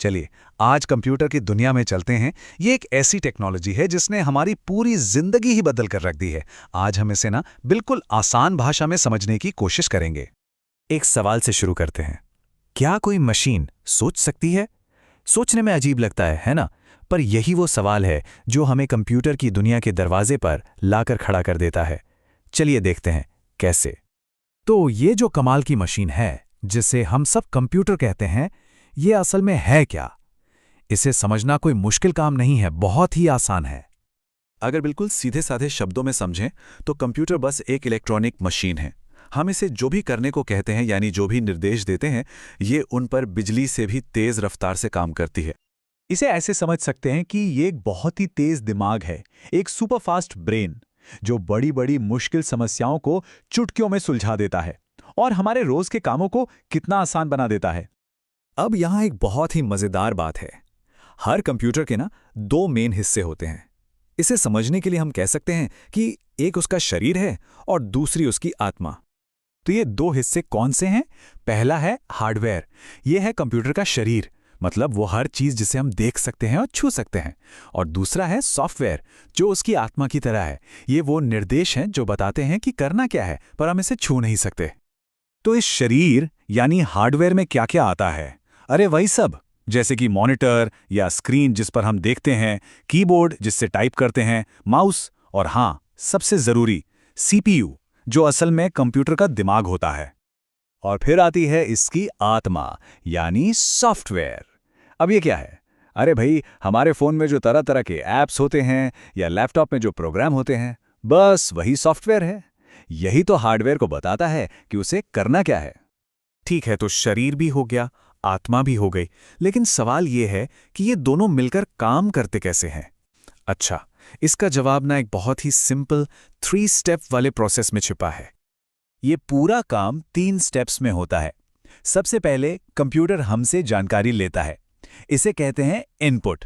चलिए, आज कंप्यूटर की दुनिया में चलते हैं। ये एक ऐसी टेक्नोलॉजी है जिसने हमारी पूरी जिंदगी ही बदल कर रख दी है। आज हम इसे ना बिल्कुल आसान भाषा में समझने की कोशिश करेंगे। एक सवाल से शुरू करते हैं। क्या कोई मशीन सोच सकती है? सोचने में अजीब लगता है ना? पर यही वो सवाल है जो हमें कंप्यूटर की दुनिया के दरवाजे पर लाकर खड़ा कर देता है। चलिए देखते हैं कैसे। तो ये जो कमाल की मशीन है, जिसे हम सब कंप्यूटर कहते हैं, ये असल में है क्या? इसे समझना कोई मुश्किल काम नहीं है, बहुत ही आसान है। अगर बिल्कुल सीधे साधे शब्दों में समझें तो कंप्यूटर बस एक इलेक्ट्रॉनिक मशीन है। हम इसे जो भी करने को कहते हैं, यानी जो भी निर्देश देते हैं, ये उन पर बिजली से भी तेज रफ्तार से काम करती है। इसे ऐसे समझ सकते हैं कि ये एक बहुत ही तेज दिमाग है, एक सुपरफास्ट ब्रेन, जो बड़ी बड़ी मुश्किल समस्याओं को चुटकियों में सुलझा देता है और हमारे रोज के कामों को कितना आसान बना देता है। अब यहाँ एक बहुत ही मजेदार बात है। हर कंप्यूटर के ना दो मेन हिस्से होते हैं। इसे समझने के लिए हम कह सकते हैं कि एक उसका शरीर है और दूसरी उसकी आत्मा। तो ये दो हिस्से कौन से हैं? पहला है हार्डवेयर। ये है कंप्यूटर का शरीर, मतलब वो हर चीज जिसे हम देख सकते हैं और छू सकते हैं। और दूसरा है सॉफ्टवेयर, जो उसकी आत्मा की तरह है। ये वो निर्देश हैं जो बताते हैं कि करना क्या है, पर हम इसे छू नहीं सकते। तो इस शरीर यानी हार्डवेयर में क्या क्या आता है? अरे वही सब, जैसे कि मॉनिटर या स्क्रीन जिस पर हम देखते हैं, कीबोर्ड जिससे टाइप करते हैं, माउस और हाँ, सबसे जरूरी सीपीयू, जो असल में कंप्यूटर का दिमाग होता है। और फिर आती है इसकी आत्मा यानी सॉफ्टवेयर। अब ये क्या है? अरे भाई, हमारे फोन में जो तरह तरह के ऐप्स होते हैं या लैपटॉप में जो प्रोग्राम होते हैं, बस वही सॉफ्टवेयर है। यही तो हार्डवेयर को बताता है कि उसे करना क्या है। ठीक है, तो शरीर भी हो गया, आत्मा भी हो गई, लेकिन सवाल ये है कि ये दोनों मिलकर काम करते कैसे हैं? अच्छा, इसका जवाब ना एक बहुत ही सिंपल 3 स्टेप वाले प्रोसेस में छिपा है। ये पूरा काम 3 स्टेप्स में होता है। सबसे पहले कंप्यूटर हमसे जानकारी लेता है, इसे कहते हैं इनपुट।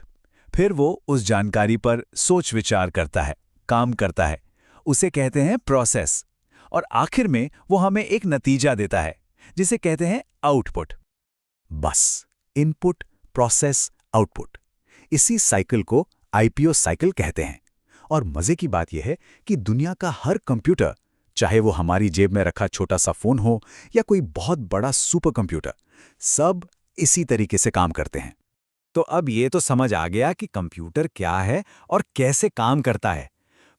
फिर वो उस जानकारी पर सोच विचार करता है, काम करता है, उसे कहते हैं प्रोसेस। और आखिर में वो हमें एक नतीजा देता है, जिसे कहते हैं आउटपुट। बस, इनपुट, प्रोसेस, आउटपुट। इसी साइकिल को आईपीओ साइकिल कहते हैं। और मजे की बात यह है कि दुनिया का हर कंप्यूटर, चाहे वो हमारी जेब में रखा छोटा सा फोन हो या कोई बहुत बड़ा सुपर कंप्यूटर, सब इसी तरीके से काम करते हैं। तो अब ये तो समझ आ गया कि कंप्यूटर क्या है और कैसे काम करता है।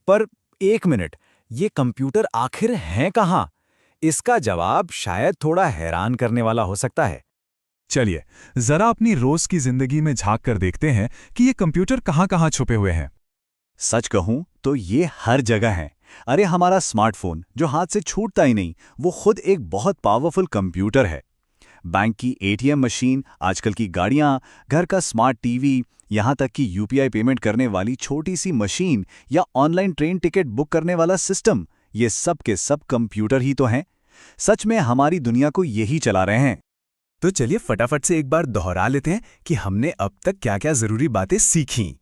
पर एक मिनट, ये कंप्यूटर आखिर हैं कहाँ? इसका जवाब शायद थोड़ा हैरान करने वाला हो सकता है। चलिए, जरा अपनी रोज की जिंदगी में झांक कर देखते हैं कि ये कंप्यूटर कहाँ कहाँ छुपे हुए हैं। सच कहूं तो ये हर जगह हैं। अरे हमारा स्मार्टफोन जो हाथ से छूटता ही नहीं, वो खुद एक बहुत पावरफुल कंप्यूटर है। बैंक की एटीएम मशीन, आजकल की गाड़ियां, घर का स्मार्ट टीवी, यहाँ तक कि यूपीआई पेमेंट करने वाली छोटी सी मशीन या ऑनलाइन ट्रेन टिकट बुक करने वाला सिस्टम, ये सब के सब कंप्यूटर ही तो हैं। सच में हमारी दुनिया को यही चला रहे हैं। तो चलिए फटाफट से एक बार दोहरा लेते हैं कि हमने अब तक क्या क्या जरूरी बातें सीखीं।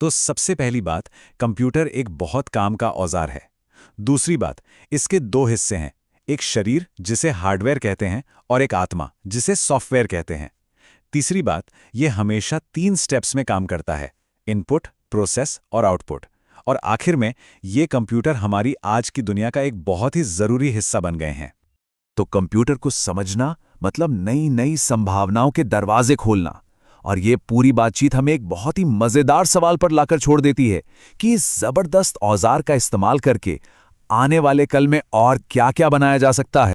तो सबसे पहली बात, कंप्यूटर एक बहुत काम का औजार है। दूसरी बात, इसके दो हिस्से हैं, एक शरीर जिसे हार्डवेयर कहते हैं और एक आत्मा जिसे सॉफ्टवेयर कहते हैं। तीसरी बात, यह हमेशा 3 स्टेप्स में काम करता है, इनपुट, प्रोसेस और आउटपुट। और आखिर में ये कंप्यूटर हमारी आज की दुनिया का एक बहुत ही जरूरी हिस्सा बन गए हैं। तो कंप्यूटर को समझना मतलब नई नई संभावनाओं के दरवाजे खोलना। और ये पूरी बातचीत हमें एक बहुत ही मजेदार सवाल पर लाकर छोड़ देती है कि इस जबरदस्त औजार का इस्तेमाल करके आने वाले कल में और क्या क्या बनाया जा सकता है।